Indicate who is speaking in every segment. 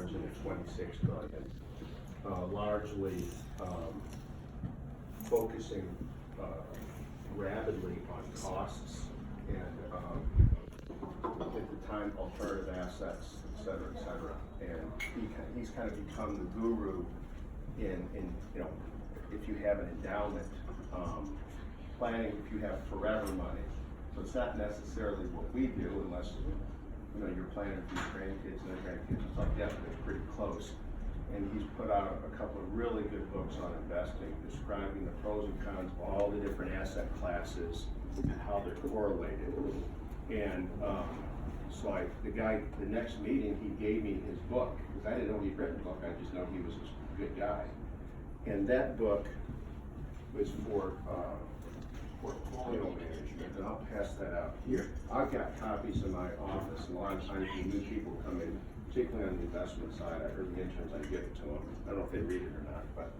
Speaker 1: into 26 billion, largely focusing rapidly on costs and at the time alternative assets, et cetera. And he's kind of become the guru in if you have an endowment planning, if you have forever money. So it's not necessarily what we do unless you're planning for your grandkids and their grandkids and stuff. Yeah, but it's pretty close. And he's put out a couple of really good books on investing, describing the pros and cons of all the different asset classes and how they're correlated. And so the next meeting, he gave me his book, because I didn't know he'd written a book, I just know he was a good guy. And that book was for portfolio management, and I'll pass that out here. I've got copies in my office, and a lot of times when new people come in, particularly on the investment side, I heard the interns, I give it to them. I don't know if they read it or not, but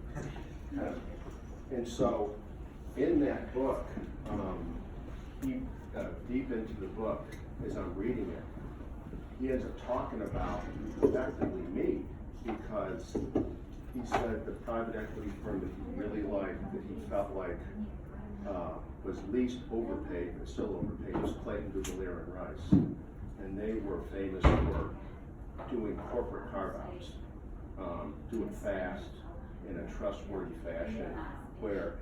Speaker 1: and so in that book, deep into the book, as I'm reading it, he ends up talking about effectively me, because he said the private equity firm that he really liked, that he felt like was least overpaid, but still overpaid, was Clayton, Dubilier and Rice. And they were famous for doing corporate carve-outs, do it fast, in a trustworthy fashion, where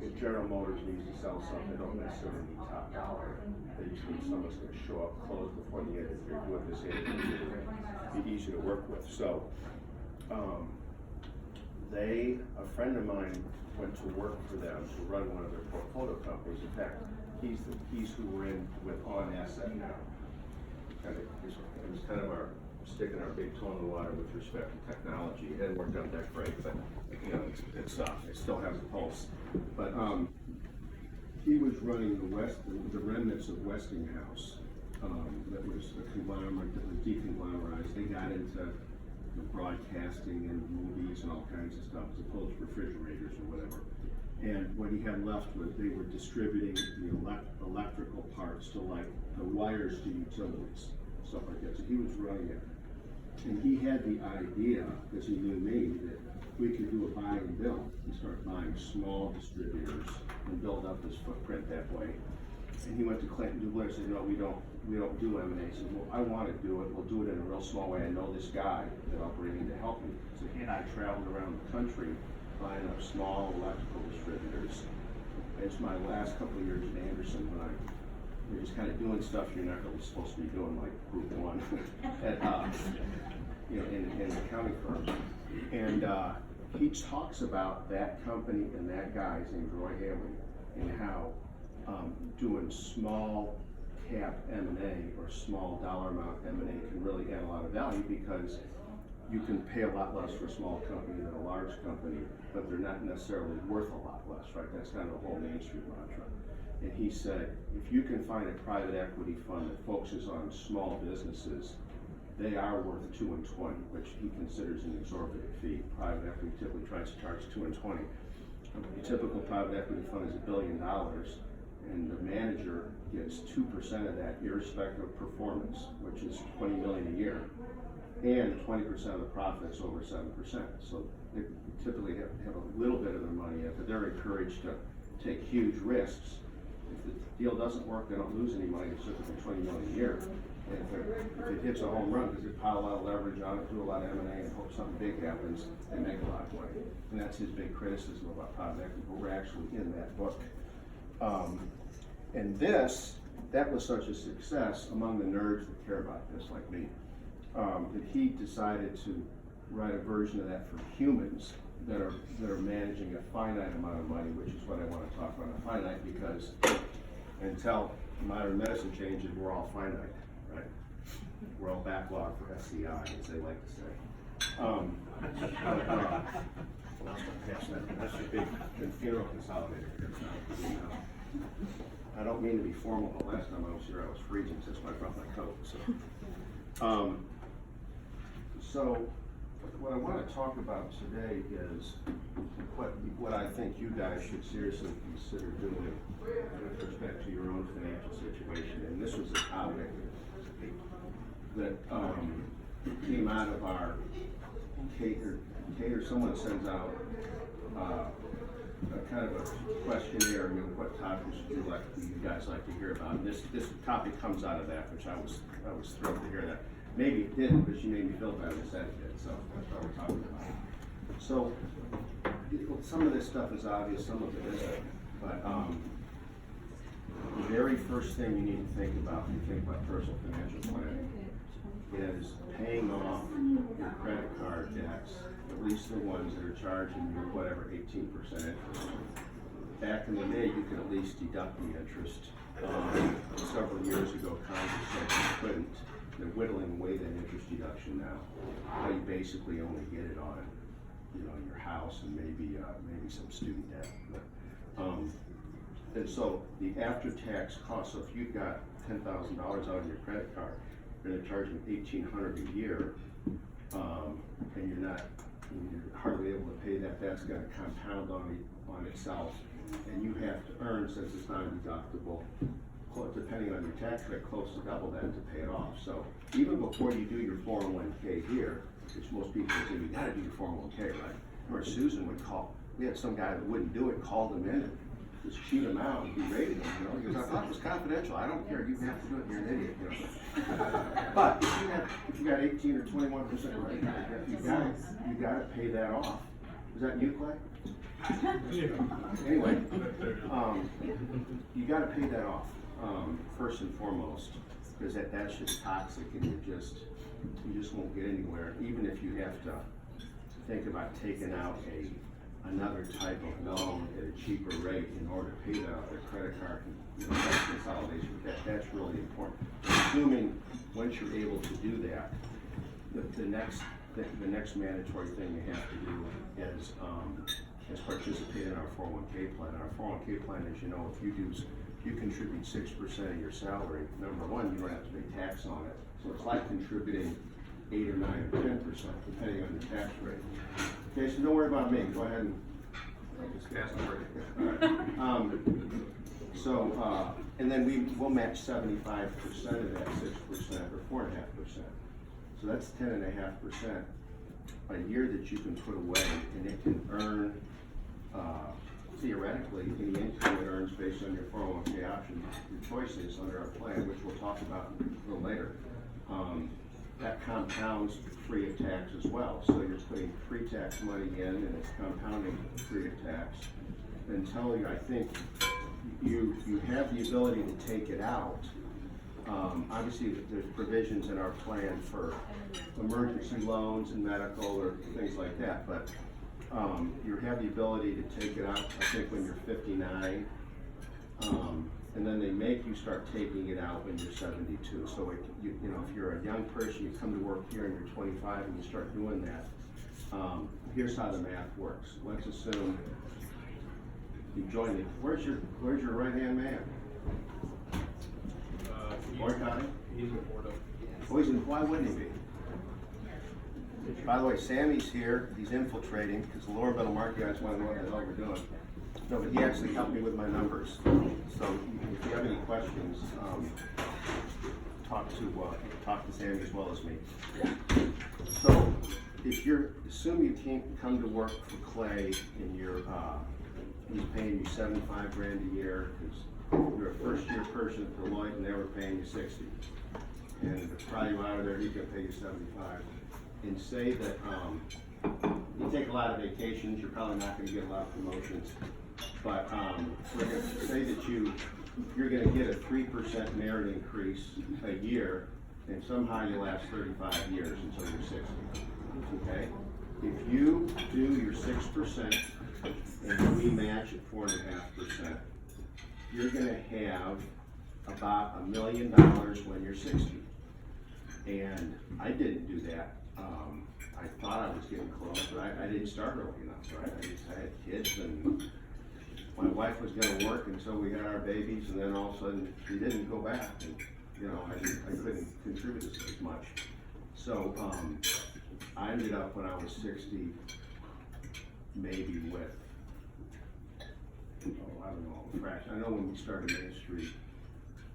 Speaker 1: if General Motors needs to sell something, they don't necessarily need top dollar. They just need someone that's going to show up, close before the end of the year, do it this year, be easy to work with. So, a friend of mine went to work for them to run one of their portfolio companies. In fact, he's who we're in with On Asset now. It was kind of our sticking our big toe in the water with respect to technology. It hadn't worked out that great, but it still has a pulse. But he was running the remnants of Westinghouse. That was a conglomerate that was deconglomerized. They got into broadcasting and movies and all kinds of stuff, as opposed to refrigerators or whatever. And what he had left was they were distributing the electrical parts to like the wires to utilities, stuff like that. So he was running it. And he had the idea, because he knew me, that we could do a buy and build and start buying small distributors and build up his footprint that way. And he went to Clayton Dubilier and said, no, we don't do M&A. He said, well, I want to do it. We'll do it in a real small way. I know this guy that I'll bring in to help me. So he and I traveled around the country buying up small electrical distributors. It's my last couple of years at Anderson when we're just kind of doing stuff you're not really supposed to be doing, like Group 1 at, in accounting firms. And he talks about that company and that guy, his name's Roy Haley, and how doing small cap M&A or small dollar amount M&A can really add a lot of value, because you can pay a lot less for a small company than a large company, but they're not necessarily worth a lot less, right? That's kind of the whole Main Street mantra. And he said, if you can find a private equity fund that focuses on small businesses, they are worth 2 and 20, which he considers an exorbitant fee. Private equity typically tries to charge 2 and 20. A typical private equity fund is $1 billion, and the manager gets 2% of that, irrespective of performance, which is $20 million a year, and 20% of the profits over 7%. So they typically have a little bit of their money in, but they're encouraged to take huge risks. If the deal doesn't work, they don't lose any money. It's typically $20 million a year. And if it hits a home run, because they pile a lot of leverage on it, do a lot of M&A, and hope something big happens, they make a lot of money. And that's his big criticism about private equity, but we're actually in that book. And that was such a success among the nerds that care about this, like me, that he decided to write a version of that for humans that are managing a finite amount of money, which is what I want to talk about, a finite, because until modern medicine changes, we're all finite, right? We're all backlog for SCI, as they like to say. That's a big funeral consolidator. I don't mean to be formal, but last time I was here, I was freezing since I brought my coat. So what I want to talk about today is what I think you guys should seriously consider doing with respect to your own financial situation. And this was a topic that came out of our cater, someone sends out, a kind of a questionnaire, what topics would you guys like to hear about? And this topic comes out of that, which I was thrilled to hear that. Maybe it didn't, but she made me feel better and said it did, so that's what we're talking about. So, some of this stuff is obvious, some of it isn't, but, the very first thing you need to think about when you think about personal financial planning is paying off your credit card debts, at least the ones that are charging you whatever 18% interest. Back in the day, you could at least deduct the interest. Several years ago, Congress said you couldn't. They're whittling away that interest deduction now. Now you basically only get it on, your house and maybe some student debt. And so the after-tax cost. So if you've got $10,000 out on your credit card, you're going to charge them $1,800 a year, and you're hardly able to pay that. That's going to compound on itself, and you have to earn, since it's non-deductible, depending on your tax rate, close to double that to pay it off. So even before you do your 401k here, which most people say, you got to do your 401k, right? Or Susan would call. We had some guy that wouldn't do it, called him in and just shoot him out and berated him. He goes, I thought it was confidential. I don't care. You have to do it. You're an idiot. But if you got 18 or 21% right now, you got to pay that off. Is that you, Clay? Anyway, you got to pay that off first and foremost, because that's just toxic, and you just won't get anywhere. Even if you have to think about taking out another type of loan at a cheaper rate in order to pay that credit card consolidation. That's really important. Assuming once you're able to do that, the next mandatory thing you have to do is participate in our 401k plan. Our 401k plan, as you know, if you contribute 6% of your salary, number one, you don't have to pay tax on it. So it's like contributing 8 or 9 or 10%, depending on your tax rate. Okay, so don't worry about me. Go ahead and and then we'll match 75% of that 6% or 4.5%. So that's 10.5% a year that you can put away, and it can earn theoretically any income it earns based on your 401k option, your choices under our plan, which we'll talk about a little later. That compounds free of tax as well. So you're putting pre-tax money in, and it's compounding free of tax until I think you have the ability to take it out. Obviously, there's provisions in our plan for emergency loans and medical or things like that, but you have the ability to take it out, I think, when you're 59. And then they make you start taking it out when you're 72. So if you're a young person, you come to work here and you're 25 and you start doing that. Here's how the math works. Let's assume you join me. Where's your right hand man? Boycotting?
Speaker 2: He's in Florida.
Speaker 1: Oh, why wouldn't he be? By the way, Sammy's here. He's infiltrating because the lower middle market guys want to know what the hell we're doing. No, but he actually helped me with my numbers. So if you have any questions, talk to Sammy as well as me. So assume you can't come to work for Clay and he's paying you $75,000 a year because you're a first-year person at Deloitte and they were paying you $60,000. And to pry you out of there, he's gonna pay you $75,000. And say that you take a lot of vacations, you're probably not gonna get a lot of promotions. But we're going to say that you're going to get a 3% merit increase a year, and somehow you last 35 years until you're 60. Okay? If you do your 6% and we match at 4.5%, you're going to have about $1 million when you're 60. And I didn't do that. I thought I was getting close, but I didn't start early enough, right? I had kids, and my wife was going to work until we had our babies, and then all of a sudden she didn't go back, and I couldn't contribute as much. So I ended up when I was 60, maybe with I don't know, a fraction. I know when we started Main Street,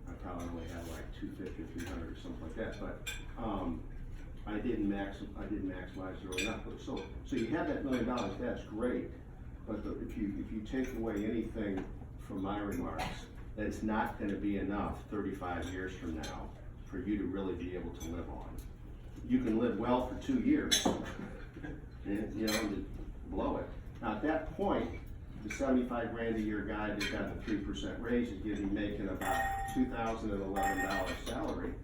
Speaker 1: I probably only had like 250, 300 or something like that. But I didn't maximize it early enough. So you have that $1 million, that's great, but if you take away anything from my remarks, that it's not gonna be enough 35 years from now for you to really be able to live on. You can live well for 2 years, and, you know, to blow it. Now, at that point, the 75 grand a year guy that got the 3% raise is gonna be making about $2,011 salary,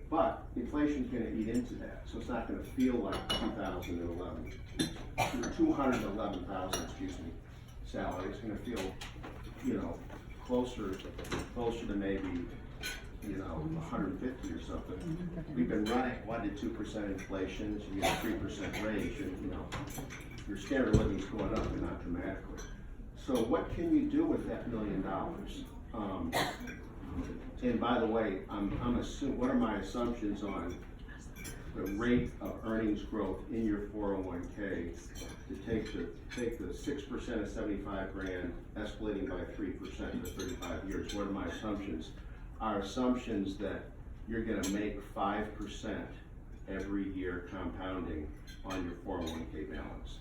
Speaker 1: but inflation's gonna eat into that, so it's not gonna feel like 211,000, excuse me, salary. It's gonna feel, you know, closer to maybe, you know, 150 or something. We've been running 1 to 2% inflation, so you get a 3% raise, you know, your standard of living's going up, but not dramatically. So what can you do with that $1 million? And by the way, I'm assuming, what are my assumptions on the rate of earnings growth in your 401k to take the 6% of 75 grand, escalating by 3% for 35 years? What are my assumptions? Our assumptions that you're gonna make 5% every year compounding on your 401k balance.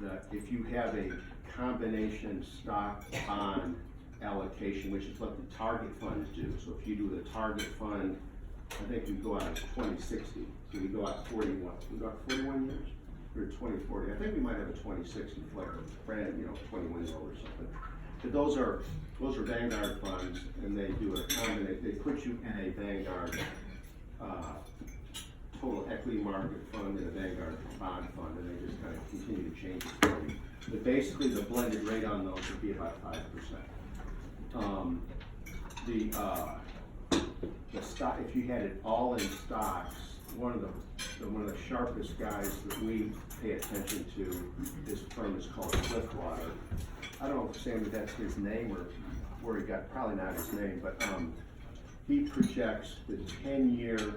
Speaker 1: That if you have a combination stock bond allocation, which is what the target funds do. So if you do the target fund, I think we go out to 2060. So we go out 41. We go out 41 years or 2040. I think we might have a 2060 like a brand, you know, 21-year-old or something. But those are Vanguard funds, and they do a combination. They put you in a Vanguard total equity market fund and a Vanguard bond fund, and they just kind of continue to change it for you. But basically, the blended rate on those would be about 5%. The stock, if you had it all in stocks, one of the sharpest guys that we pay attention to, this firm is called Cliffwater. I don't know if Sam, if that's his name or where he got, probably not his name, but he projects the 10-year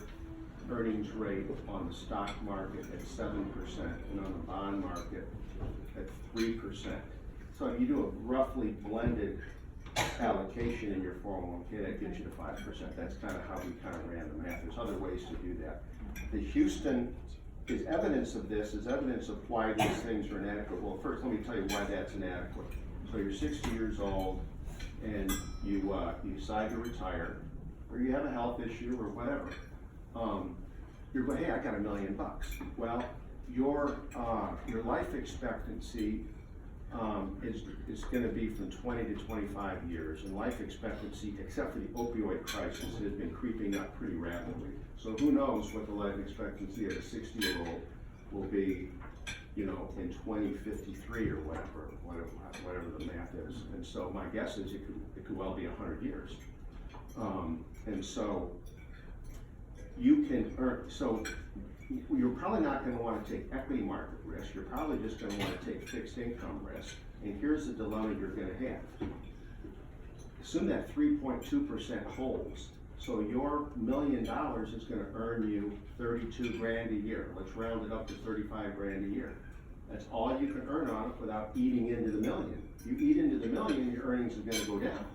Speaker 1: earnings rate on the stock market at 7% and on the bond market at 3%. So if you do a roughly blended allocation in your 401k, that gets you to 5%. That's kind of how we kind of ran the math. There's other ways to do that. The Houston is evidence of this, is evidence of why these things are inadequate. Well, first let me tell you why that's inadequate. So you're 60 years old and you decide to retire, or you have a health issue or whatever. You're going, hey, I got $1 million. Well, your life expectancy is going to be from 20 to 25 years, and life expectancy, except for the opioid crisis, has been creeping up pretty rapidly. So who knows what the life expectancy of a 60-year-old will be, you know, in 2053 or whatever the math is. And so my guess is it could well be 100 years. And so you can earn. So you're probably not going to want to take equity market risk. You're probably just going to want to take fixed income risk. And here's the dilemma you're going to have. Assume that 3.2% holds. So your $1 million is going to earn you 32 grand a year. Let's round it up to 35 grand a year. That's all you can earn on it without eating into the million. You eat into the million, your earnings are going to go down,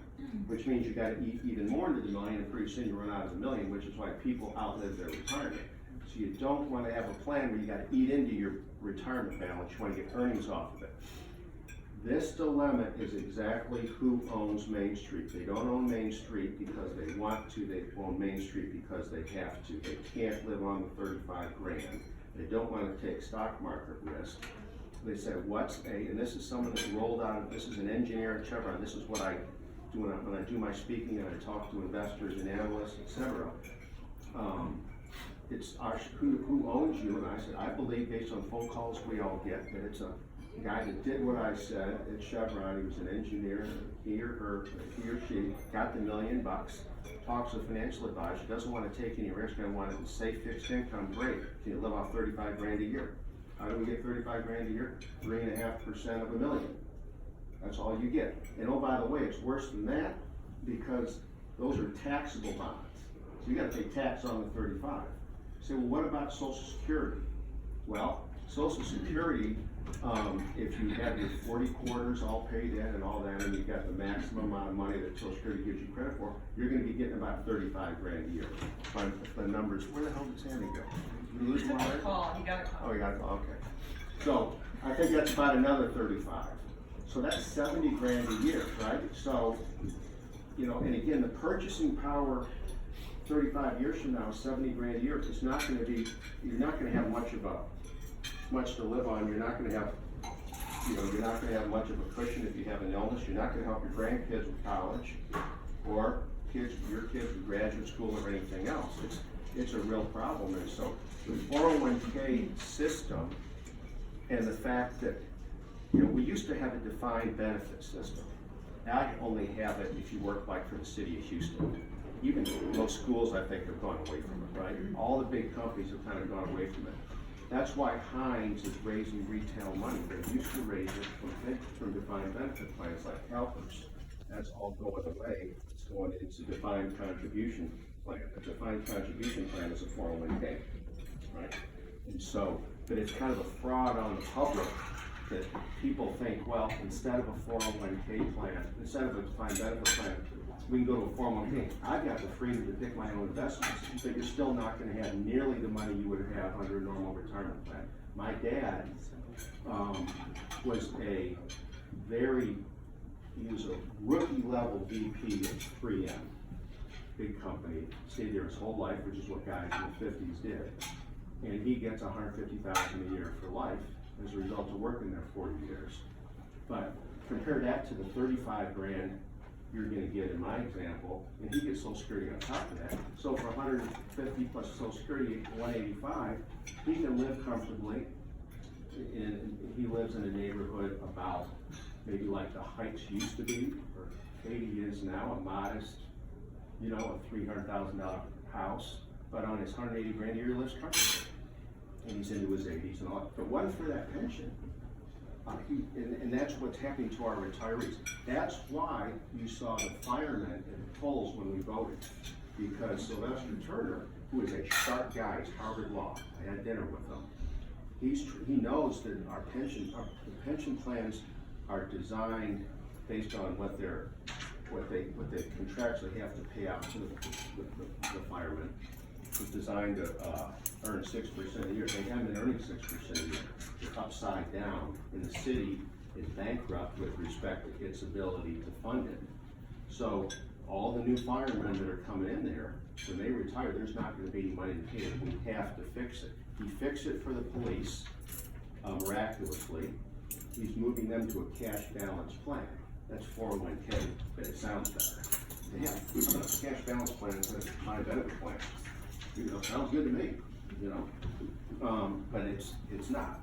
Speaker 1: which means you got to eat even more into the million, and pretty soon you run out of the million, which is why people outlive their retirement. So you don't want to have a plan where you got to eat into your retirement balance. You want to get earnings off of it. This dilemma is exactly who owns Main Street. They don't own Main Street because they want to. They own Main Street because they have to. They can't live on the 35 grand. They don't want to take stock market risk. They said, and this is someone that rolled out, this is an engineer at Chevron. This is what I do when I do my speaking and I talk to investors and analysts, etc. It's who owns you, and I said, I believe based on phone calls we all get that it's a guy that did what I said at Chevron. He was an engineer. He or she got the $1 million, talks to a financial advisor, doesn't want to take any risk, and wanted to say fixed income, great. Can you live off 35 grand a year? How do we get 35 grand a year? 3.5% of $1 million. That's all you get. And oh, by the way, it's worse than that because those are taxable bonds. So you got to pay tax on the 35. You say, well, what about Social Security? Well, Social Security, if you have your 40 quarters all paid in and all that, and you got the maximum amount of money that Social Security gives you credit for, you're gonna be getting about 35 grand a year. If the numbers, where the hell did Sandy go? Did you lose him already?
Speaker 2: He got a call.
Speaker 1: Oh, you got it, okay. So, I think that's about another 35. So that's 70 grand a year, right? So, you know, and again, the purchasing power 35 years from now, 70 grand a year, it's not gonna be, you're not gonna have much to live on. You're not gonna have, you know, you're not gonna have much of a cushion if you have an illness. You're not gonna help your grandkids with college or your kids with graduate school or anything else. It's a real problem. And so the 401k system and the fact that, you know, we used to have a defined benefit system. Now I only have it if you work like for the city of Houston. Even most schools, I think, have gone away from it, right? All the big companies have kind of gone away from it. That's why Heinz is raising retail money. They used to raise it from defined benefit plans like CalPERS. That's all going away. It's going into defined contribution plan. A defined contribution plan is a 401k, right? And so, but it's kind of a fraud on the public that people think, well, instead of a 401k plan, instead of a defined benefit plan, we can go to a 401k. I've got the freedom to pick my own investments, but you're still not going to have nearly the money you would have under a normal retirement plan. My dad was he was a rookie level VP at 3M, big company, stayed there his whole life, which is what guys in the 50s did. And he gets $150,000 a year for life as a result of working there 40 years. But compare that to the 35 grand you're gonna get in my example, and he gets Social Security on top of that. So for 150 plus Social Security, 185, he can live comfortably. And he lives in a neighborhood about maybe like the Heights used to be, or Katy is now, a modest, you know, a $300,000 house, but on his 180 grand a year, he lives comfortably. And he's into his 80s and all. If it wasn't for that pension, and that's what's happening to our retirees. That's why you saw the firemen at the polls when we voted, because Sylvester Turner, who is a sharp guy, he's Harvard Law. I had dinner with him. He knows that the pension plans are designed based on what they contractually have to pay out to the firemen. It's designed to earn 6% a year. They haven't been earning 6% a year. They're upside down, and the city is bankrupt with respect to its ability to fund it. So all the new firemen that are coming in there, when they retire, there's not going to be any money to pay it. We have to fix it. He fixed it for the police miraculously. He's moving them to a cash balance plan. That's 401k, but it sounds better. Yeah, cash balance plan is a defined benefit plan. You know, sounds good to me, you know, but it's not.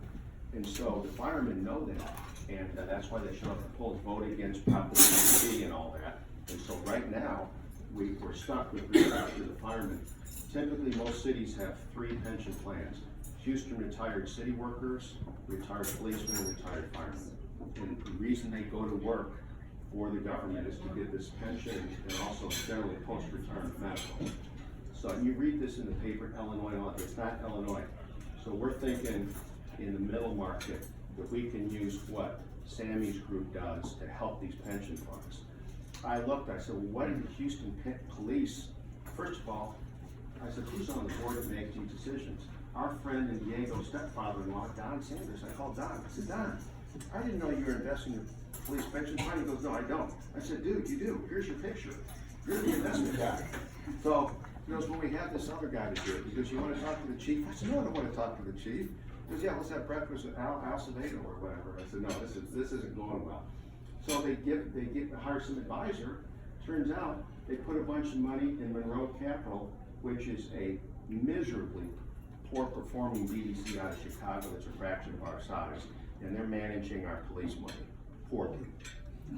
Speaker 1: And so the firemen know that, and that's why they showed up at the polls, voted against Proposition B and all that. And so right now, we're stuck with regard to the firemen. Typically, most cities have 3 pension plans. Houston retired city workers, retired policemen, and retired firemen. And the reason they go to work for the government is to get this pension and also generally post-retirement medical. So you read this in the paper, Illinois, it's not Illinois. So we're thinking in the middle market that we can use what Sammy's group does to help these pension funds. I looked, I said, well, what did the Houston Police, first of all, I said, who's on the board that makes these decisions? Our friend and Diego's stepfather-in-law, Don Sanders. I called Don, I said, Don, I didn't know you were investing in police pension fund. He goes, no, I don't. I said, dude, you do, here's your picture. You're the investment guy. So, he goes, well, we have this other guy to do it. He goes, you want to talk to the chief? I said, no, I don't want to talk to the chief. He goes, yeah, let's have breakfast with Al Acevedo or whatever. I said, no, this isn't going well. So they hire some advisor. Turns out they put a bunch of money in Monroe Capital, which is a miserably poor performing BDC out of Chicago that's a fraction of our size, and they're managing our police money poorly.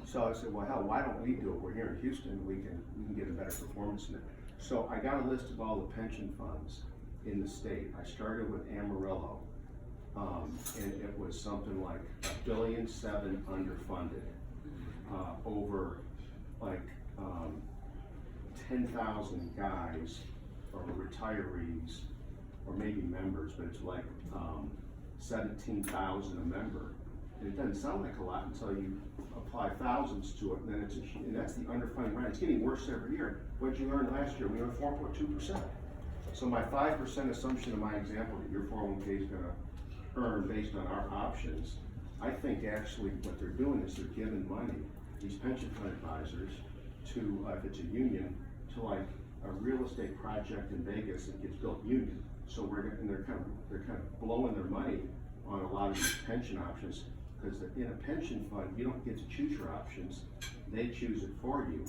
Speaker 1: So I said, well, hell, why don't we do it? We're here in Houston, we can get a better performance in it. So I got a list of all the pension funds in the state. I started with Amarillo, and it was something like $1.7 billion underfunded, over like 10,000 guys or retirees, or maybe members, but it's like 17,000 a member. And it doesn't sound like a lot until you apply thousands to it, and then and that's the underfunding, right? It's getting worse every year. What did you earn last year? We earned 4.2%. So my 5% assumption in my example that your 401k is gonna earn based on our options, I think actually what they're doing is they're giving money, these pension fund advisors, to, if it's a union, to like a real estate project in Vegas that gets built union. So and they're kind of blowing their money on a lot of these pension options, because in a pension fund, you don't get to choose your options, they choose it for you.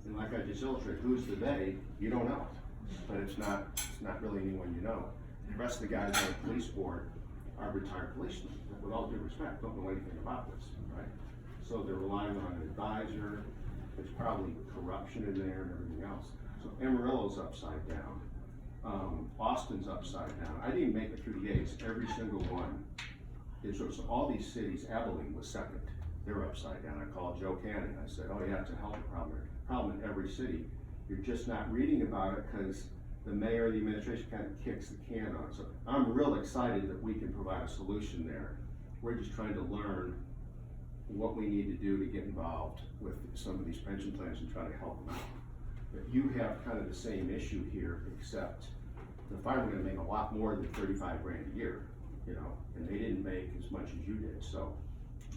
Speaker 1: And like I just illustrated, who's the they? You don't know. But it's not really anyone you know. The rest of the guys on the police board are retired policemen, with all due respect, don't know anything about this, right? So they're relying on an advisor, there's probably corruption in there and everything else. So Amarillo's upside down, Austin's upside down. I didn't make it through the A's, every single one. So all these cities, Abilene was second, they're upside down. I called Joe Cannon, I said, oh yeah, it's a health problem in every city. You're just not reading about it because the mayor of the administration kind of kicks the can on it. So I'm real excited that we can provide a solution there. We're just trying to learn what we need to do to get involved with some of these pension plans and try to help them out. But you have kind of the same issue here, except the firemen are gonna make a lot more than 35 grand a year, you know, and they didn't make as much as you did. So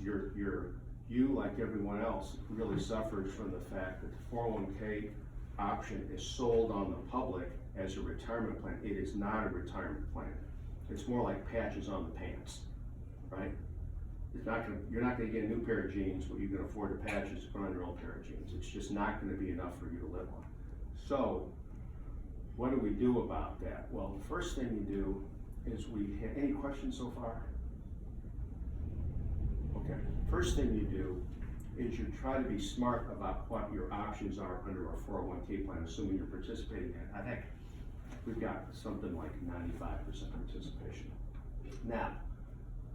Speaker 1: you, like everyone else, really suffers from the fact that the 401k option is sold on the public as a retirement plan. It is not a retirement plan. It's more like patches on the pants, right? You're not gonna get a new pair of jeans, but you can afford the patches to put on your old pair of jeans. It's just not gonna be enough for you to live on. So, what do we do about that? Well, the first thing you do is any questions so far? Okay, first thing you do is you try to be smart about what your options are under our 401k plan, assuming you're participating in it. I think we've got something like 95% participation. Now,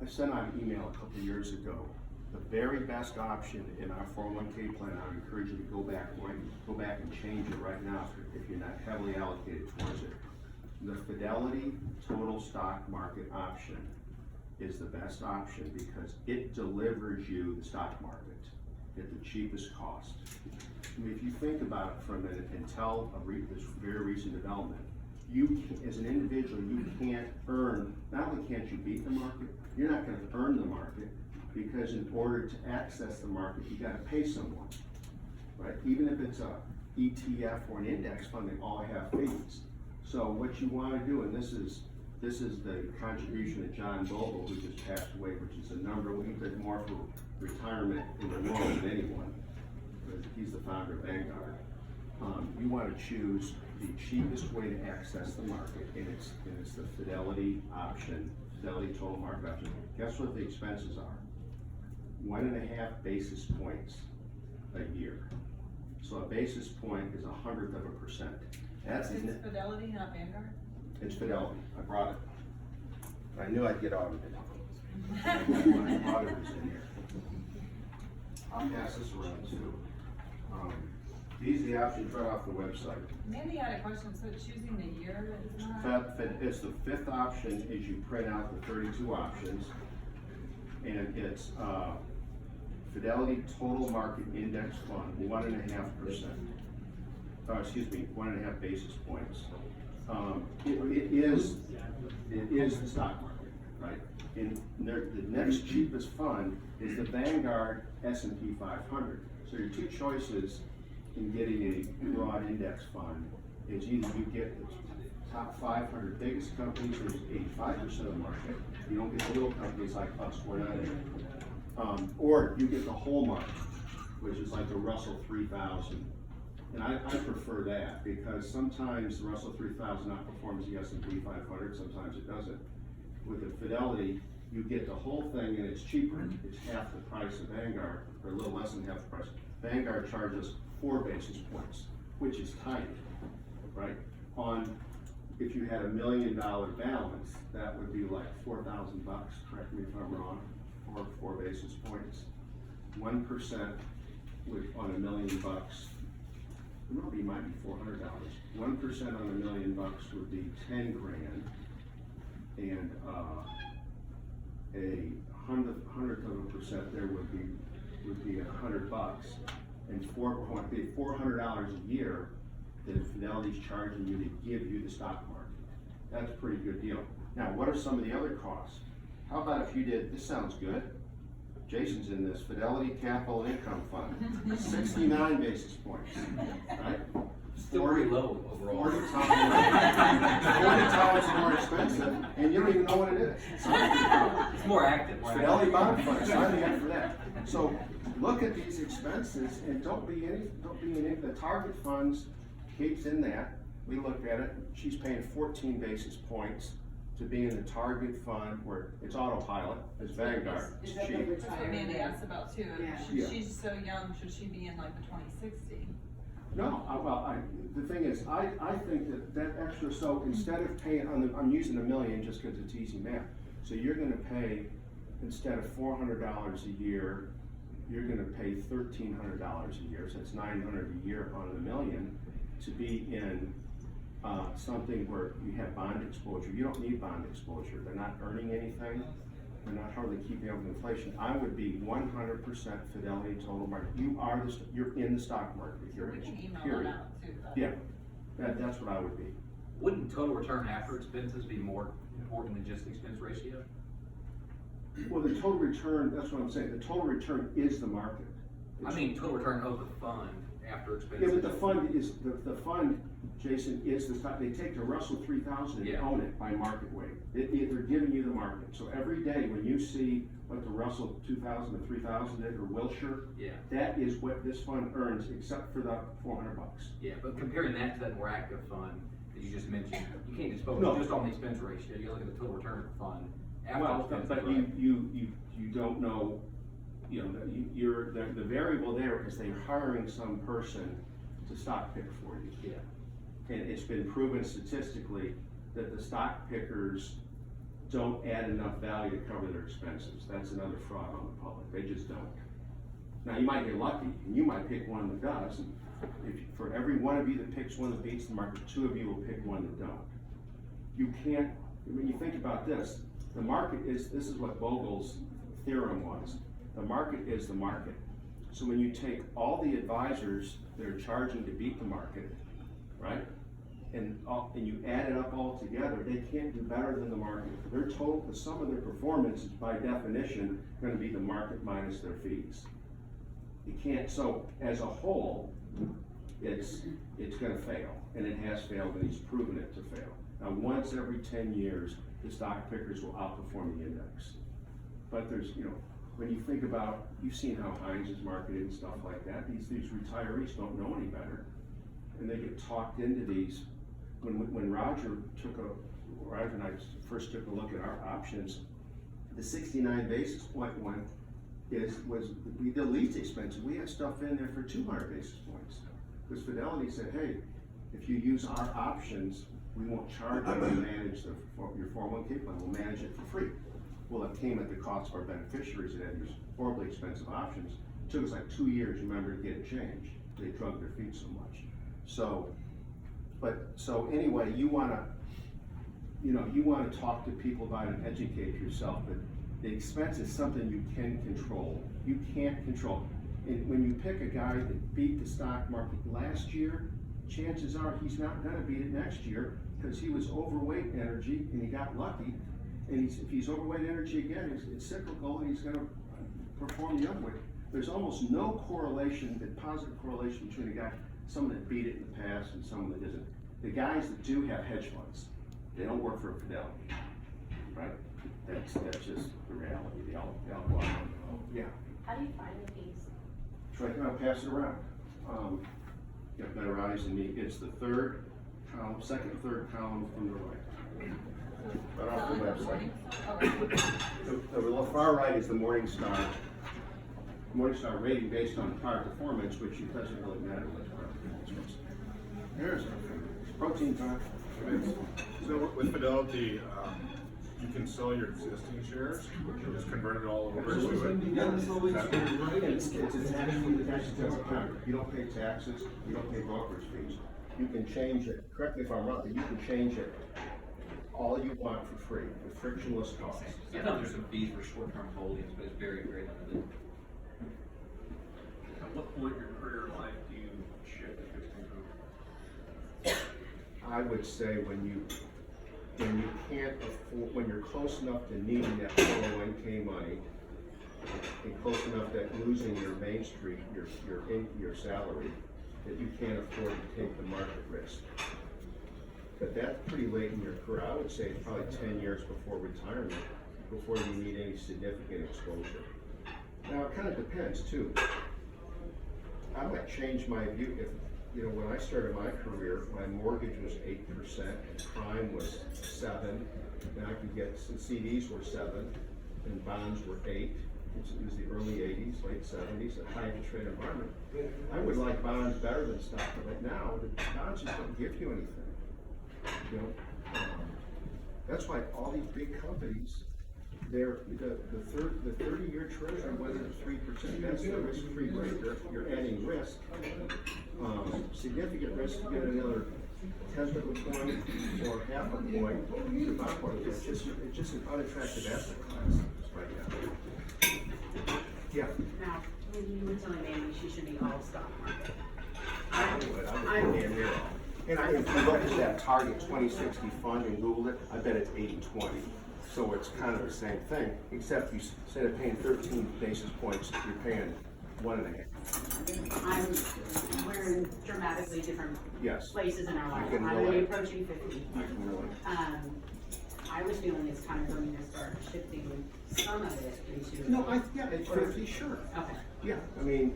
Speaker 1: I sent out an email a couple of years ago. The very best option in our 401k plan, I would encourage you to go back and change it right now if you're not heavily allocated towards it. The Fidelity Total Stock Market option is the best option because it delivers you the stock market at the cheapest cost. I mean, if you think about it for a minute and tell this very recent development, as an individual, you can't earn, not only can't you beat the market, you're not gonna earn the market, because in order to access the market, you gotta pay someone, right? Even if it's a ETF or an index fund, they all have fees. So what you wanna do, and this is the contribution of John Bogle, who just passed away, which is the number, he did more for retirement in the world than anyone, because he's the founder of Vanguard. You wanna choose the cheapest way to access the market, and it's the Fidelity option, Fidelity Total Market option. Guess what the expenses are? 1.5 basis points a year. So a basis point is 1/100%. That's
Speaker 2: It's Fidelity, not Vanguard?
Speaker 1: It's Fidelity. I brought it. I knew I'd get audited. My auditor's in here. I'll pass this around too. These are the options right off the website.
Speaker 2: Mandy had a question, so choosing the year is not?
Speaker 1: It's the fifth option is you print out the 32 options, and it's Fidelity Total Market Index Fund, 1.5%. Excuse me, 1.5 basis points. It is the stock market, right? And the next cheapest fund is the Vanguard S&P 500. So your two choices in getting a broad index fund is either you get the top 500 biggest companies, which is 85% of the market. You don't get the little companies like us, we're not in. Or you get the whole market, which is like the Russell 3000. And I prefer that because sometimes the Russell 3000 outperforms the S&P 500, sometimes it doesn't. With the Fidelity, you get the whole thing and it's cheaper. It's half the price of Vanguard, or a little less than half the price. Vanguard charges 4 basis points, which is tiny, right? If you had $1 million balance, that would be like $4,000 bucks, correct me if I'm wrong, or 4 basis points. 1% on $1 million bucks, well, it might be $400. 1% on $1 million bucks would be 10 grand, and a hundredth of a percent there would be $100, and $400 a year that Fidelity's charging you to give you the stock market. That's a pretty good deal. Now, what are some of the other costs? How about if you did, this sounds good, Jason's in this, Fidelity Capital Income Fund, 69 basis points, right?
Speaker 3: Still pretty low overall.
Speaker 1: 40 times more expensive, and you don't even know what it is.
Speaker 3: It's more active.
Speaker 1: Fidelity Bond Fund, sign me up for that. So look at these expenses and don't be in the target funds. Kate's in that. We looked at it. She's paying 14 basis points to be in the target fund where it's autopilot. It's Vanguard. It's
Speaker 4: Is that the
Speaker 1: cheap.
Speaker 2: That's what Mandy asked about too.
Speaker 4: Yeah.
Speaker 1: Yeah.
Speaker 2: She's so young, should she be in like the 2060?
Speaker 1: No, the thing is, I think that extra, so instead of paying, I'm using $1 million just because it's easy math. So you're gonna pay, instead of $400 a year, you're gonna pay $1,300 a year, so it's $900 a year on $1 million to be in something where you have bond exposure. You don't need bond exposure. They're not earning anything. They're not hardly keeping up with inflation. I would be 100% Fidelity total market. You're in the stock market.
Speaker 2: So
Speaker 1: You're
Speaker 2: we can email
Speaker 1: period.
Speaker 2: that out too. though.
Speaker 1: Yeah, that's what I would be.
Speaker 3: Wouldn't total return after expenses be more important than just the expense ratio?
Speaker 1: Well, the total return, that's what I'm saying. The total return is the market.
Speaker 3: I mean, total return of the fund after
Speaker 1: Yeah,
Speaker 3: expenses.
Speaker 1: but the fund is, the fund, Jason, is the stock, they take the Russell 3000 and
Speaker 3: Yeah.
Speaker 1: own it by market weight. They're giving you the market. So every day when you see what the Russell 2000 or 3000 did, or Wilshire,
Speaker 3: Yeah,
Speaker 1: that is what this fund earns, except for the $400.
Speaker 3: yeah, but comparing that to that more active fund that you just mentioned, you can't just focus
Speaker 1: No.
Speaker 3: just on the expense ratio, you look at the total return of the fund after
Speaker 1: Well,
Speaker 3: expenses,
Speaker 1: but
Speaker 3: right?
Speaker 1: you don't know, the variable there is they're hiring some person to stock pick for you.
Speaker 3: Yeah,
Speaker 1: And it's been proven statistically that the stock pickers don't add enough value to cover their expenses. That's another fraud on the public. They just don't. Now, you might get lucky, and you might pick one that does. And for every one of you that picks one that beats the market, 2 of you will pick one that don't. You can't, when you think about this, the market is, this is what Vogel's theorem was. The market is the market. So when you take all the advisors that are charging to beat the market, right? And you add it up all together, they can't do better than the market. Their total, the sum of their performance is by definition gonna be the market minus their fees. You can't, so as a whole, it's gonna fail, and it has failed, and he's proven it to fail. Now, once every 10 years, the stock pickers will outperform the index. But there's, when you think about, you've seen how Heinz is marketed and stuff like that, these retirees don't know any better. And they get talked into these. When Roger and I first took a look at our options, the 69 basis point one was the least expensive. We had stuff in there for 200 basis points. Because Fidelity said, hey, if you use our options, we won't charge you to manage your 401k plan, we'll manage it for free. Well, it came at the cost of our beneficiaries that had these horribly expensive options. It took us like 2 years, remember, to get it changed. They drug their feet so much. So anyway, you wanna talk to people about it and educate yourself, but the expense is something you can control. You can't control. And when you pick a guy that beat the stock market last year, chances are he's not gonna beat it next year because he was overweight in energy and he got lucky. And if he's overweight energy again, it's cyclical and he's gonna perform the other way. There's almost no correlation, positive correlation between a guy, someone that beat it in the past and someone that isn't. The guys that do have hedge funds, they don't work for Fidelity, right? That's just the reality, the alcohol. Yeah.
Speaker 5: How do you find the fees?
Speaker 1: Try to pass it around. You have better eyes than me. It's the third column, second, third column from the right. Right off the website. The far right is the Morningstar rating based on prior performance, which it doesn't really matter what's prior performance. Here's protein time.
Speaker 6: So with Fidelity, you can sell your existing shares, or just convert it all over to
Speaker 1: It's a tax-exempt account. You don't pay taxes, you don't pay brokerage fees. You can change it, correct me if I'm wrong, but you can change it all you want for free, with frictionless costs.
Speaker 3: I know there's some fees for short-term holdings, but it's very, very limited.
Speaker 4: At what point in your career life do you shift to fixed income?
Speaker 1: I would say when you can't afford, when you're close enough to needing that 401k money, and close enough that losing your Main Street, your salary, that you can't afford to take the market risk. But that's pretty late in your career. I would say probably 10 years before retirement, before you need any significant exposure. Now, it kind of depends too. I might change my view if, you know, when I started my career, my mortgage was 8%, and prime was 7%, and I could get, some CDs were 7%, and bonds were 8%. It was the early 80s, late 70s, a high interest rate environment. I would like bonds better than stock, but now the bonds just don't give you anything. You know, that's why all these big companies, they're the 30-year treasury, whether it's 3%, that's the risk-free rate. You're adding risk, significant risk to get another 1/10 of a point or half a point. To bond market. It's just an unattractive asset class right now. Yeah.
Speaker 5: Now, when you were telling Amy she should be all stock market.
Speaker 1: I would damn near all. And if you look at that Target 2060 fund and Google it, I bet it's 80-20. So it's kind of the same thing, except you, instead of paying 13 basis points, you're paying 1.5.
Speaker 5: We're in dramatically different
Speaker 1: Yes.
Speaker 5: places in our life.
Speaker 1: can
Speaker 5: I'm
Speaker 1: relate.
Speaker 5: approaching 50.
Speaker 1: I can relate.
Speaker 5: I was feeling it's time for me to start shifting some of it into.
Speaker 1: No, yeah, at 50, sure.
Speaker 5: Okay.
Speaker 1: Yeah, I mean,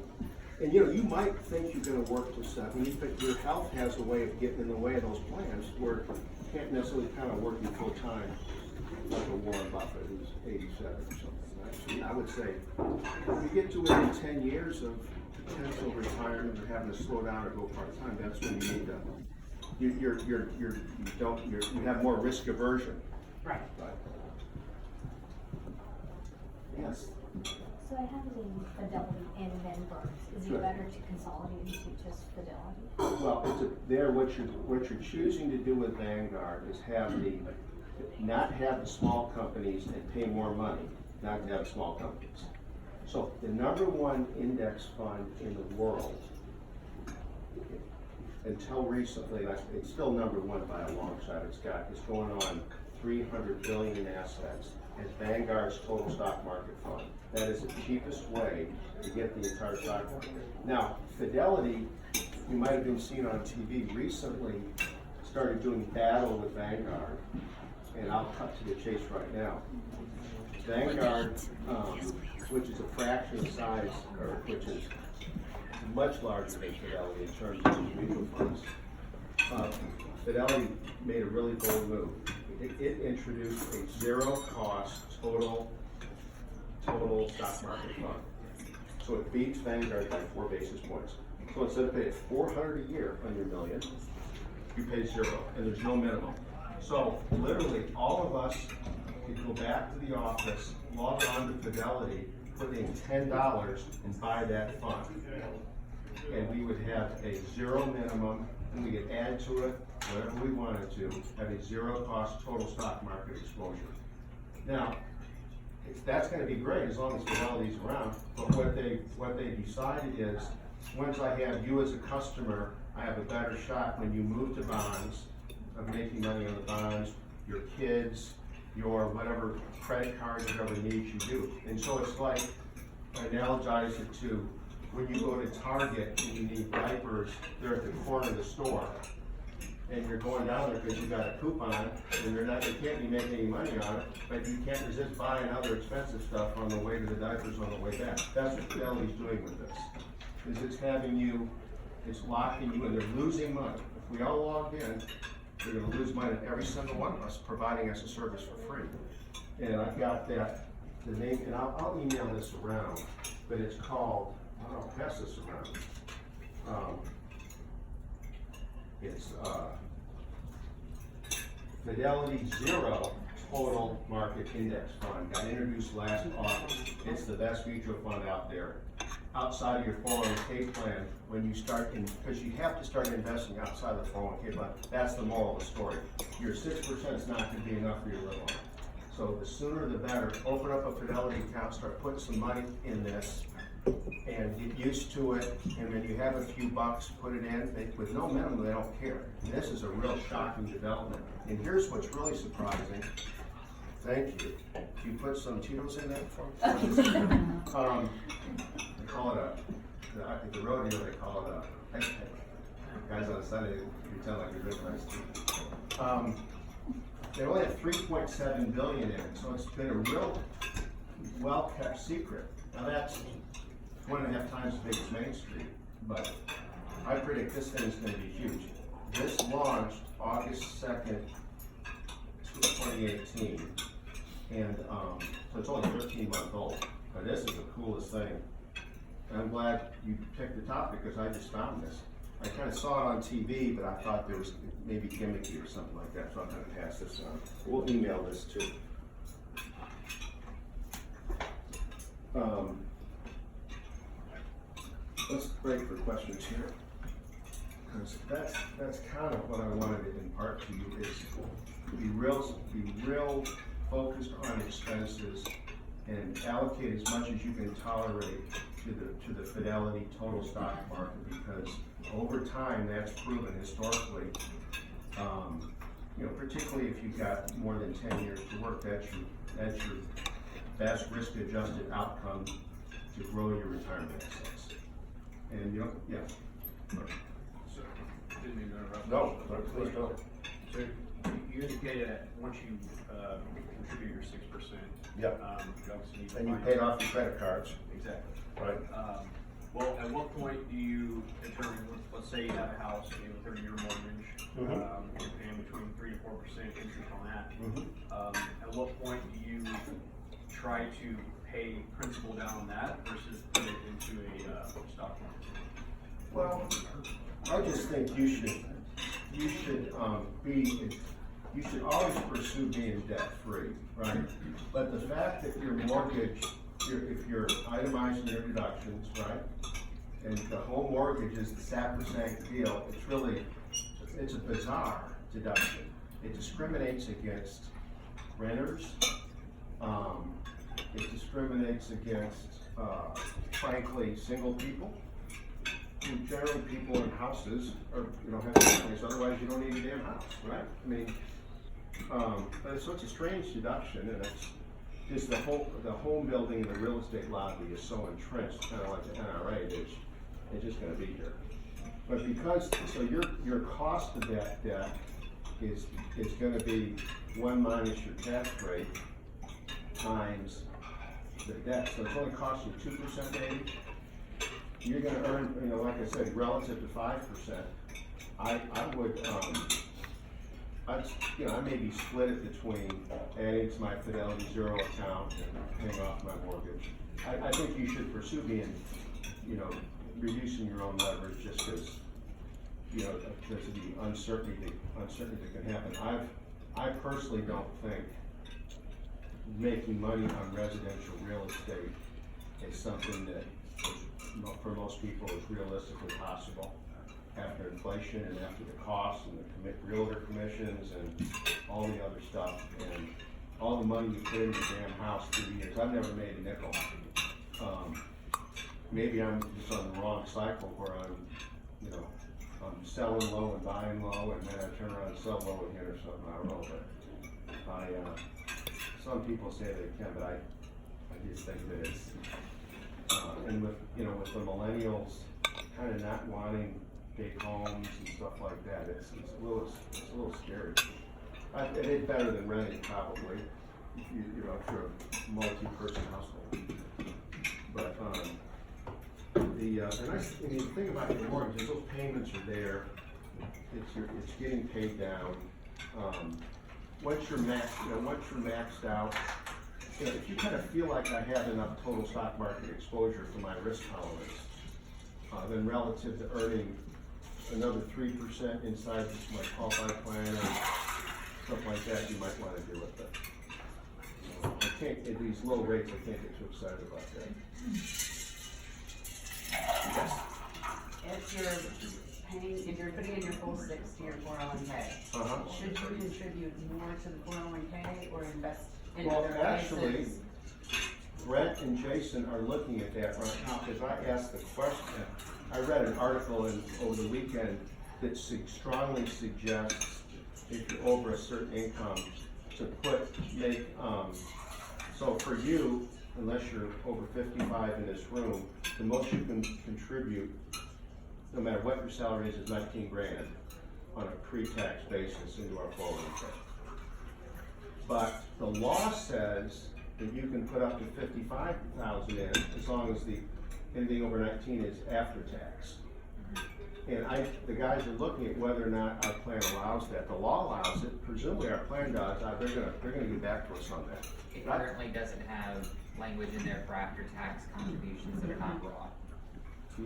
Speaker 1: and you know, you might think you're gonna work to 70, but your health has a way of getting in the way of those plans where you can't necessarily kind of work you full time like a Warren Buffett who's 87 or something. Actually, I would say, if you get to within 10 years of potential retirement or having to slow down or go part-time, that's when you need to, you have more risk aversion.
Speaker 5: Right.
Speaker 1: But, yes.
Speaker 7: So I have it in Fidelity and then Burns. Is
Speaker 1: Sure.
Speaker 7: it better to consolidate into just Fidelity?
Speaker 1: Well, what you're choosing to do with Vanguard is not have the small companies and pay more money, not have small companies. So the #1 index fund in the world, until recently, it's still #1 by a long shot. It's going on 300 billion in assets, and Vanguard's total stock market fund. That is the cheapest way to get the entire stock market. Now, Fidelity, you might have been seen on TV recently, started doing battle with Vanguard, and I'll cut to the chase right now. Vanguard, which is a fraction of size, or which is much larger than Fidelity in terms of mutual funds. Fidelity made a really bold move. It introduced a zero-cost total stock market fund. So it beats Vanguard by 4 basis points. So instead of paying $400 a year on your million, you pay 0, and there's no minimum. So literally, all of us could go back to the office, log on to Fidelity, put in $10 and buy that fund. And we would have a 0 minimum, and we could add to it whatever we wanted to, have a 0-cost total stock market exposure. Now, that's gonna be great as long as Fidelity's around, but what they decided is, once I have you as a customer, I have a better shot when you move to bonds, of making money on the bonds, your kids, your whatever credit cards, whatever needs you do. And so it's like, I analogize it to when you go to Target and you need diapers, they're at the corner of the store. And you're going down there because you got a coupon, and you can't be making any money on it, but you can't resist buying other expensive stuff on the way to the diapers on the way back. That's what Fidelity's doing with this, is it's locking you, and they're losing money. If we all logged in, they're gonna lose money, every single one of us, providing us a service for free. And I've got the name, and I'll email this around, but it's called, I'll pass this around. It's Fidelity Zero Total Market Index Fund. Got introduced last August. It's the best mutual fund out there. outside of your 401k plan when you start in, because you have to start investing outside of the 401k plan. That's the moral of the story. Your 6% is not gonna be enough for your live on. So the sooner the better. Open up a Fidelity account, start putting some money in this, and get used to it. And when you have a few bucks, put it in. With no minimum, they don't care. And this is a real shocking development. And here's what's really surprising. Thank you. You put some Cheetos in that for me? They call it at the rodeo, they call it a ice pick. Guys on Sunday pretend like you're drinking ice tea. They only have 3.7 billion in it, so it's been a real well-kept secret. Now that's 1.5 times as big as Main Street, but I predict this thing's gonna be huge. This launched August 2nd, 2018, and so it's only 13 months old. But this is the coolest thing. And I'm glad you picked the topic because I just found this. I kind of saw it on TV, but I thought there was maybe gimmicky or something like that, so I'm gonna pass this on. We'll email this too. Let's break for questions here. Because that's kind of what I wanted to impart to you is be real focused on expenses and allocate as much as you can tolerate to the Fidelity total stock market, because over time that's proven historically, particularly if you've got more than 10 years to work, that's your best risk-adjusted outcome to grow your retirement assets. And yeah.
Speaker 4: So, didn't mean to interrupt.
Speaker 1: No, please don't.
Speaker 4: So, you indicated that once you, contribute your 6%.
Speaker 1: Yep.
Speaker 4: You obviously need to
Speaker 1: And you
Speaker 4: find-
Speaker 1: paid off your credit cards,
Speaker 4: Exactly.
Speaker 1: right?
Speaker 4: Well, at what point do you determine, let's say you have a house, you have a 30-year mortgage, you're paying between 3 to 4% interest on that. At what point do you try to pay principal down on that versus put it into a stock market?
Speaker 1: Well, I just think you should always pursue being debt-free, right? But the fact that your mortgage, if you're itemizing your deductions, right? And the home mortgage is the sacrosanct deal, it's a bizarre deduction. It discriminates against renters. It discriminates against, frankly, single people. Generally, people in houses have families, otherwise you don't need a damn house, right? I mean, so it's a strange deduction, and it's just the home building and the real estate lobby is so entrenched, kind of like the NRA, it's just gonna be here. But so your cost of that debt is gonna be 1 minus your tax rate times the debt, so it's only costing you 2% maybe. You're gonna earn, like I said, relative to 5%. I would, I maybe split it between adding to my Fidelity Zero account and paying off my mortgage. I think you should pursue being, reducing your own leverage just because, because of the uncertainty that can happen. I personally don't think making money on residential real estate is something that for most people is realistically possible after inflation and after the costs and the realtor commissions and all the other stuff and all the money you put in your damn house through the years. I've never made a nickel. Maybe I'm just on the wrong cycle where I'm selling low and buying low, and then I turn around and sell low again or something. I don't know, but some people say they can, but I just think that it's and with the millennials kind of not wanting big homes and stuff like that, it's a little scary. It is better than renting probably, if you're a multi-person household. But the thing about your mortgage is those payments are there. It's getting paid down. Once you're maxed out. If you kind of feel like I have enough total stock market exposure for my risk tolerance, then relative to earning another 3% inside my qualified plan or stuff like that, you might want to do it. But I can't, at these low rates, I can't get too excited about that.
Speaker 5: If you're paying, if you're putting in your full 6 to your 401k,
Speaker 1: Uh-huh.
Speaker 5: should you contribute more to the 401k or invest in
Speaker 1: Well,
Speaker 5: other
Speaker 1: actually,
Speaker 5: places?
Speaker 1: Brett and Jason are looking at that right now, because I asked the question. I read an article over the weekend that strongly suggests if you're over a certain income, to so for you, unless you're over 55 in this room, the most you can contribute, no matter what your salary is 19 grand on a pre-tax basis into our 401k. But the law says that you can put up to 55,000 in, as long as anything over 19 is after tax. And the guys are looking at whether or not our plan allows that. The law allows it, presumably our plan does, they're gonna get back to us on that.
Speaker 8: It currently doesn't have language in there for after-tax contributions that are not Roth.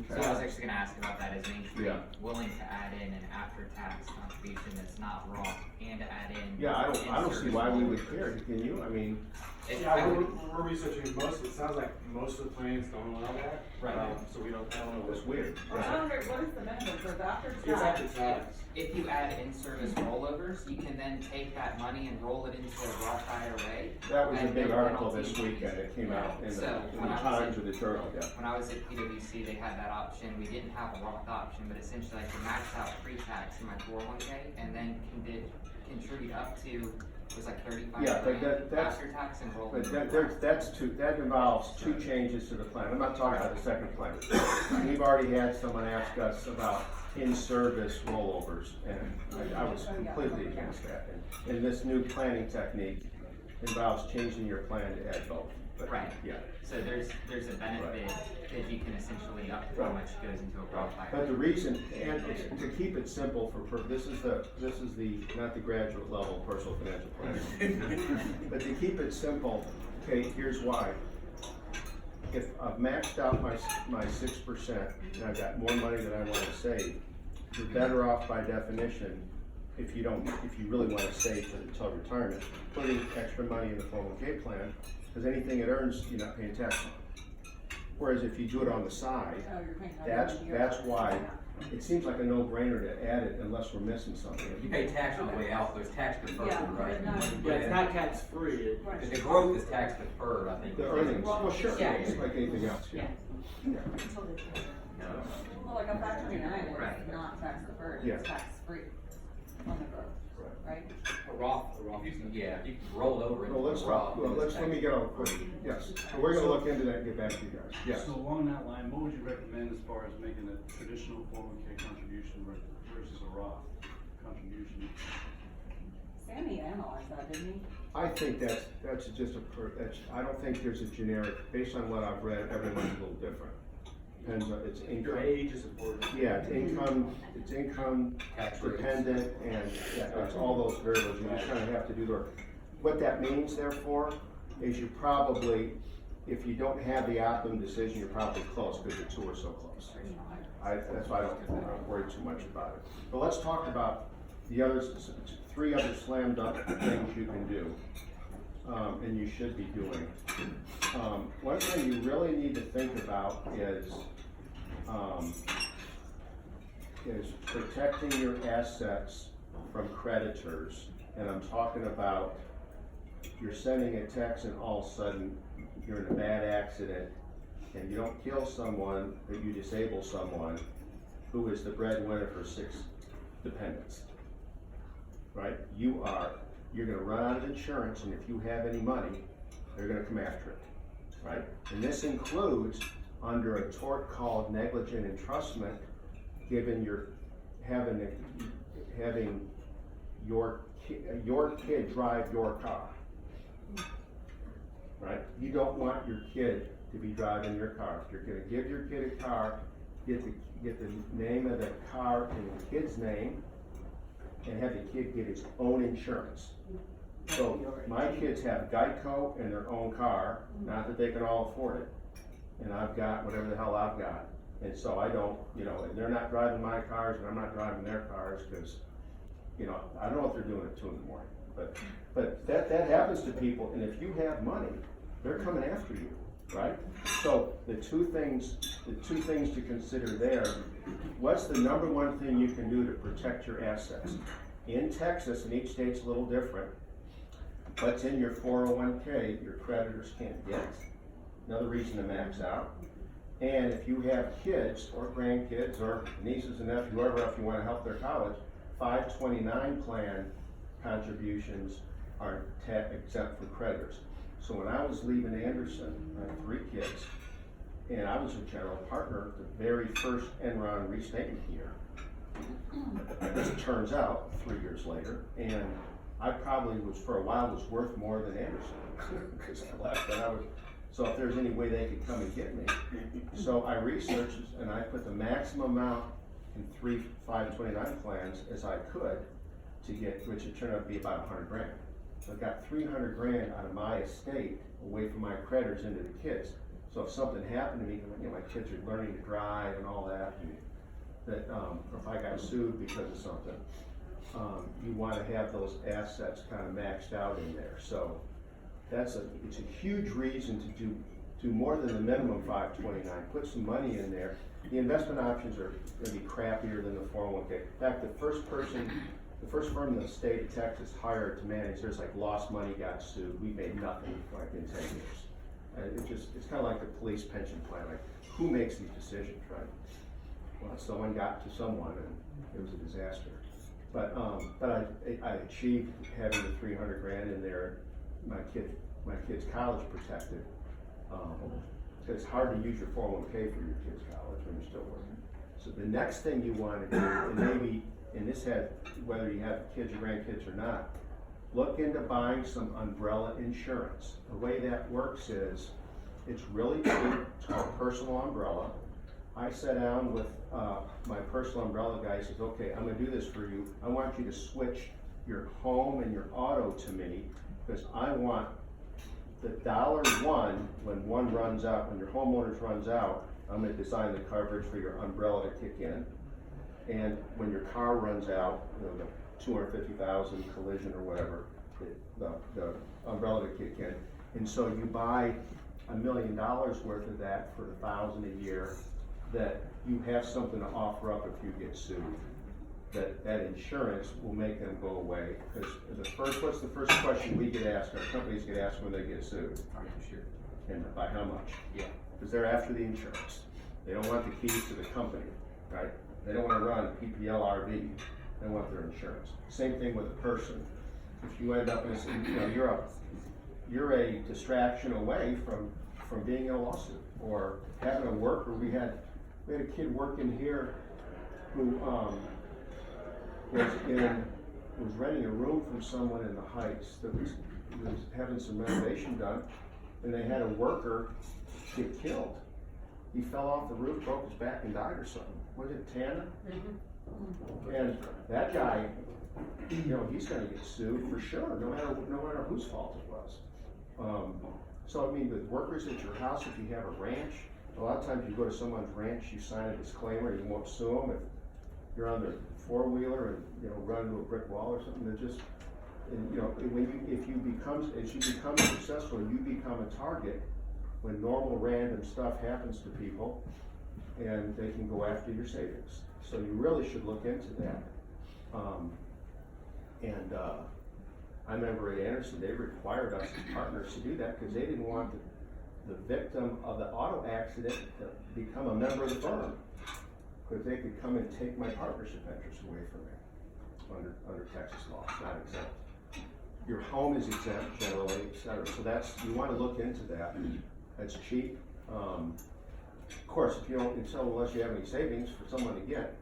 Speaker 8: So I was actually gonna ask about that, is Main Street
Speaker 1: Yeah.
Speaker 8: willing to add in an after-tax contribution that's not Roth and to add in?
Speaker 1: Yeah, I don't see why we would
Speaker 8: in-service
Speaker 1: care, can you? I mean,
Speaker 9: Yeah, we're researching most, it sounds like most of the plans don't allow that.
Speaker 8: Right.
Speaker 9: So I don't know.
Speaker 1: it's weird.
Speaker 2: I wonder, what is the benefit of after tax?
Speaker 9: It's after tax.
Speaker 8: If you add in-service rollovers, you can then take that money and roll it into a Roth IRA.
Speaker 1: That was a
Speaker 8: and
Speaker 1: big
Speaker 8: no
Speaker 1: article
Speaker 8: penalty.
Speaker 1: this weekend, it came out in
Speaker 8: So,
Speaker 1: the
Speaker 8: when I was
Speaker 1: Times
Speaker 8: in-
Speaker 1: or the Journal, yeah.
Speaker 8: When I was at PwC, they had that option. We didn't have a Roth option, but essentially I could max out pre-tax in my 401k and then contribute up to, it was like 35
Speaker 1: Yeah, but
Speaker 8: grand
Speaker 1: that's-
Speaker 8: after tax and roll.
Speaker 1: But
Speaker 8: it.
Speaker 1: that involves two changes to the plan. I'm not talking about the second plan. We've already had someone ask us about in-service rollovers, and I was completely against that. And this new planning technique involves changing your plan to add both. But,
Speaker 8: Right.
Speaker 1: Yeah.
Speaker 8: So there's a benefit that you can essentially up to how much goes into a Roth
Speaker 1: But
Speaker 8: IRA.
Speaker 1: the reason, and to keep it simple this is the, not the graduate level personal financial planning. But to keep it simple, okay, here's why. If I've maxed out my 6% and I've got more money than I wanna save, you're better off by definition, if you really wanna save until retirement, putting extra money in the 401k plan, because anything it earns, you're not paying tax on. Whereas if you do it on the side,
Speaker 2: Oh, you're paying tax.
Speaker 1: that's why it seems like a no-brainer to add it unless we're missing something.
Speaker 3: You pay tax on the way out, there's tax deferred,
Speaker 2: Yeah,
Speaker 3: right?
Speaker 2: but not-
Speaker 9: Yeah, it's not tax free.
Speaker 3: But the growth is tax deferred, I think.
Speaker 1: The earnings, well, sure,
Speaker 5: Yeah.
Speaker 1: it's like anything else, yeah.
Speaker 5: Yeah.
Speaker 2: Well, like a factory nine
Speaker 8: Right.
Speaker 2: is not tax deferred,
Speaker 1: Yeah.
Speaker 2: it's tax free on the growth, right?
Speaker 3: A Roth, you can, yeah, you can roll it over into
Speaker 1: Well,
Speaker 3: a Roth.
Speaker 1: let me get on quick, yes, so we're gonna look into that and get back to you guys, yes.
Speaker 10: So along that line, what would you recommend as far as making a traditional 401k contribution versus a Roth contribution?
Speaker 2: Sammy analyzed that, didn't he?
Speaker 1: I think that's just I don't think there's a generic, based on what I've read, everyone's a little different. Depends on, it's
Speaker 9: Your
Speaker 1: income,
Speaker 9: age is important.
Speaker 1: yeah, it's income
Speaker 3: Tax rates.
Speaker 1: dependent, and it's all those variables, you just kind of have to do the, what that means therefore, is you probably, if you don't have the optimum decision, you're probably close, because the two are so close. That's why I don't worry too much about it. But let's talk about the others, 3 other slam dunk things you can do, and you should be doing. One thing you really need to think about is protecting your assets from creditors. And I'm talking about, you're sending a text and all of a sudden you're in a bad accident and you don't kill someone, but you disable someone who is the breadwinner for 6 dependents. Right? You're gonna run out of insurance, and if you have any money, they're gonna come after it. Right? And this includes, under a tort called negligent entrustment, having your kid drive your car. Right? You don't want your kid to be driving your car. If you're gonna give your kid a car, get the name of the car in the kid's name, and have the kid get his own insurance. So my kids have Geico and their own car, not that they can all afford it. And I've got whatever the hell I've got. And so I don't, and they're not driving my cars and I'm not driving their cars, because, I don't know if they're doing it 2 in the morning. But that happens to people, and if you have money, they're coming after you. right? So the two things to consider there, what's the number one thing you can do to protect your assets? In Texas, and each state's a little different, what's in your 401k, your creditors can't get. Another reason to max out. And if you have kids or grandkids or nieces and nephews, whoever else you want to help their college, 529 plan contributions are exempt for creditors. So when I was leaving Anderson, I had 3 kids, and I was a general partner the very first Enron restatement year. As it turns out, 3 years later, and I probably was, for a while, was worth more than Anderson, because I left and I was, so if there's any way they could come and get me. So I researched and I put the maximum amount in 3 529 plans as I could to get, which it turned out to be about 100 grand. So I got 300 grand out of my estate away from my creditors into the kids. So if something happened to me, you know, my kids are learning to drive and all that, and that, or if I got sued because of something, you want to have those assets kind of maxed out in there. So it's a huge reason to do more than the minimum 529. Put some money in there. The investment options are going to be crappier than the 401k. In fact, the first firm in the state of Texas hired to manage, there's like lost money, got sued. We made nothing like in 10 years. And it's kind of like the police pension plan. Like, who makes these decisions, right? Well, someone got to someone, and it was a disaster. But I achieved having the 300 grand in there. My kid's college protected. It's hard to use your 401k for your kid's college when you're still working. So the next thing you want to do, and maybe, and this had, whether you have kids or grandkids or not, look into buying some umbrella insurance. The way that works is, it's really cheap. It's called personal umbrella. I sat down with my personal umbrella guy. He says, okay, I'm gonna do this for you. I want you to switch your home and your auto to me, because I want the $1 when one runs out, when your homeowner's runs out, I'm gonna design the coverage for your umbrella to kick in. And when your car runs out, you know, the 250,000 collision or whatever, the umbrella to kick in. And so you buy $1 million worth of that for $1,000 a year, that you have something to offer up if you get sued. That insurance will make them go away. Because what's the first question we get asked, our companies get asked when they get sued?
Speaker 3: Are you sure?
Speaker 1: And by how much?
Speaker 3: Yeah.
Speaker 1: Because they're after the insurance. They don't want the keys to the company, right? They don't want to run PPLRV. They want their insurance. Same thing with a person. If you end up in a, you know, you're a distraction away from being in a lawsuit or having a worker. We had a kid working here who was renting a room from someone in the Heights that was having some renovation done, and they had a worker get killed. He fell off the roof, broke his back, and died or something. Was it Tana? Mm-hmm. And that guy, you know, he's going to get sued for sure, no matter whose fault it was. So I mean, with workers at your house, if you have a ranch, a lot of times you go to someone's ranch, you sign a disclaimer, you won't sue them if you're on their 4-wheeler and, you know, run into a brick wall or something. They're just, and, you know, as you become successful, you become a target when normal random stuff happens to people, and they can go after your savings. So you really should look into that. I remember at Anderson, they required us as partners to do that because they didn't want the victim of the auto accident to become a member of the firm, because they could come and take my partnership interest away from me under Texas law. It's not exempt. Your home is exempt generally, etc. So you want to look into that. That's cheap. Of course, unless you have any savings for someone to get,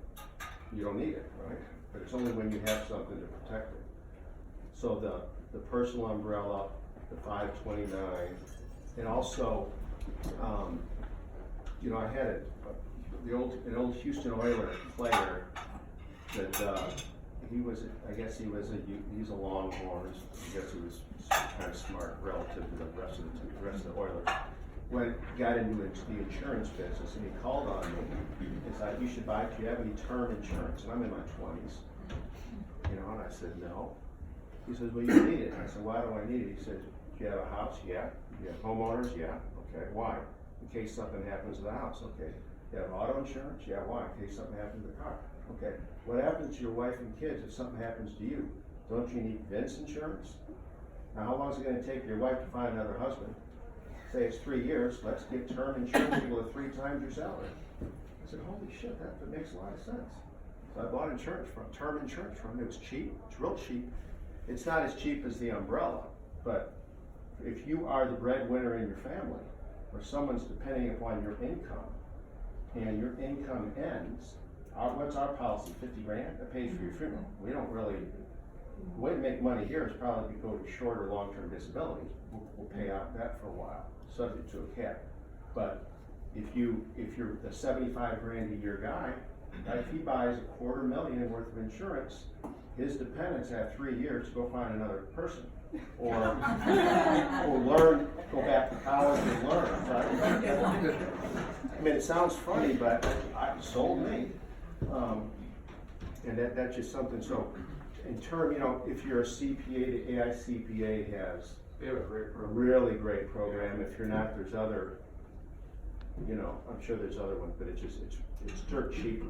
Speaker 1: you don't need it, right? But it's only when you have something to protect it. So the personal umbrella, the 529, and also, you know, I had an old Houston Oilers player that he's a Longhorn. I guess he was kind of smart relative to the rest of the Oilers. Got into the insurance business, and he called on me. He's like, do you have any term insurance? And I'm in my 20s, you know, and I said, no. He says, well, you need it. I said, why do I need it? He said, Do you have a house? Yeah. Do you have homeowners? Yeah. Okay, why? In case something happens to the house, okay. You have auto insurance? Yeah, why? In case something happens to the car. Okay, what happens to your wife and kids if something happens to you? Don't you need Vince insurance? Now, how long is it gonna take your wife to find another husband? Say it's 3 years, let's get term insurance equal to 3 times your salary. I said, holy shit, that makes a lot of sense. So I bought term insurance from him. It was cheap, it's real cheap. It's not as cheap as the umbrella, but if you are the breadwinner in your family, or someone's depending upon your income, and your income ends, what's our policy, 50 grand? That pays for your funeral. We don't really, the way to make money here is probably to go to short or long-term disability. We'll pay out that for a while, subject to a cap. But if you're the 75 grand a year guy, if he buys $250,000 worth of insurance, his dependents have 3 years to go find another person. Or learn, go back to college and learn, right? I mean, it sounds funny, but it sold me. And that's just something, so in term, if you're a CPA, the AICPA has
Speaker 9: They have a great
Speaker 1: a
Speaker 9: program.
Speaker 1: really great program. If you're not, there's other, I'm sure there's other ones, but it's dirt cheap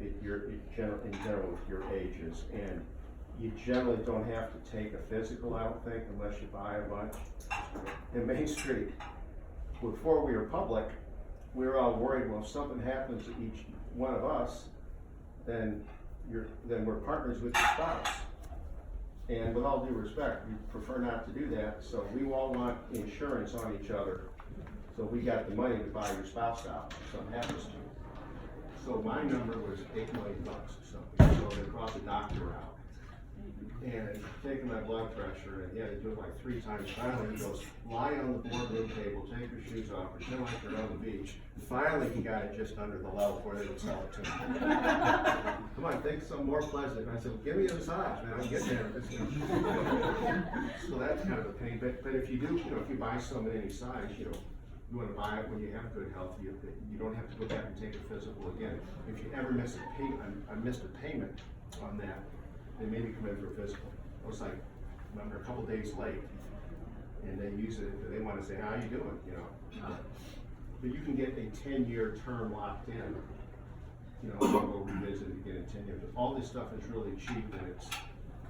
Speaker 1: if you're in general with your ages. And you generally don't have to take a physical, I don't think, unless you buy a bunch. In Main Street, before we were public, we were all worried, well, if something happens to each one of us, then we're partners with your spouse. And with all due respect, we prefer not to do that, so we all want insurance on each other. So we got the money to buy your spouse out if something happens to you. So my number was $8 million or something, so they brought the doctor out. And taking my blood pressure, and he had to do it like 3 times. Finally, he goes, lie on the boardroom table, take your shoes off, pretend like you're on the beach. And finally, he got it just under the level where they would sell it to me. Come on, think something more pleasant. And I said, well, give me a massage, man, I'm getting there. So that's kind of a pain, but if you do, if you buy some in any size, you want to buy it when you have good health. You don't have to go back and take a physical again. If you ever miss a payment, I missed a payment on that. They made me come in for a physical. I was like, remember, a couple days late, and they use it. They want to say, "How you doing?" But you can get a 10-year term locked in. We'll go revisit it again in 10 years. But all this stuff is really cheap, and it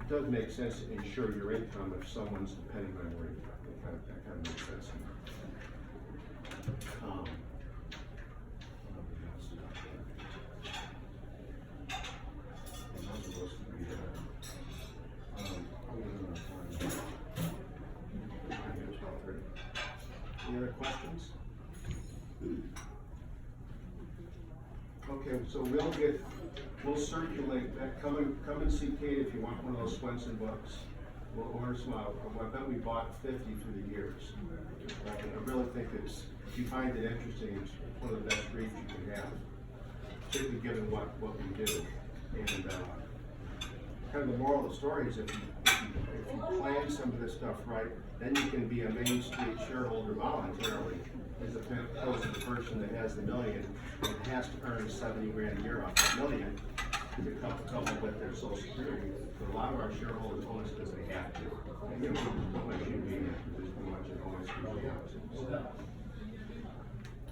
Speaker 1: does make sense to insure your income if someone's depending on where you are. That kind of makes sense. Any other questions? Okay, so we'll circulate that. Come and see Kate if you want one of those Swenson books. We'll order some out. I bet we bought 50 through the years. I really think if you find it interesting, it's one of the best reads you can have, particularly given what we do. And kind of the moral of the story is if you plan some of this stuff right, then you can be a Main Street shareholder voluntarily, as opposed to the person that has the million and has to earn 70 grand a year off that million to couple with their Social Security. But a lot of our shareholders own us because they have to. And don't let you be in that position much and always be have to.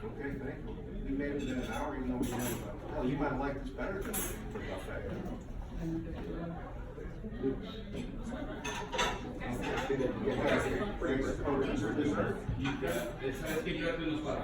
Speaker 1: Okay, thank you. We made it in an hour, even though we have hell, you might like this better than the buffet.
Speaker 3: Let's get you up in the spot.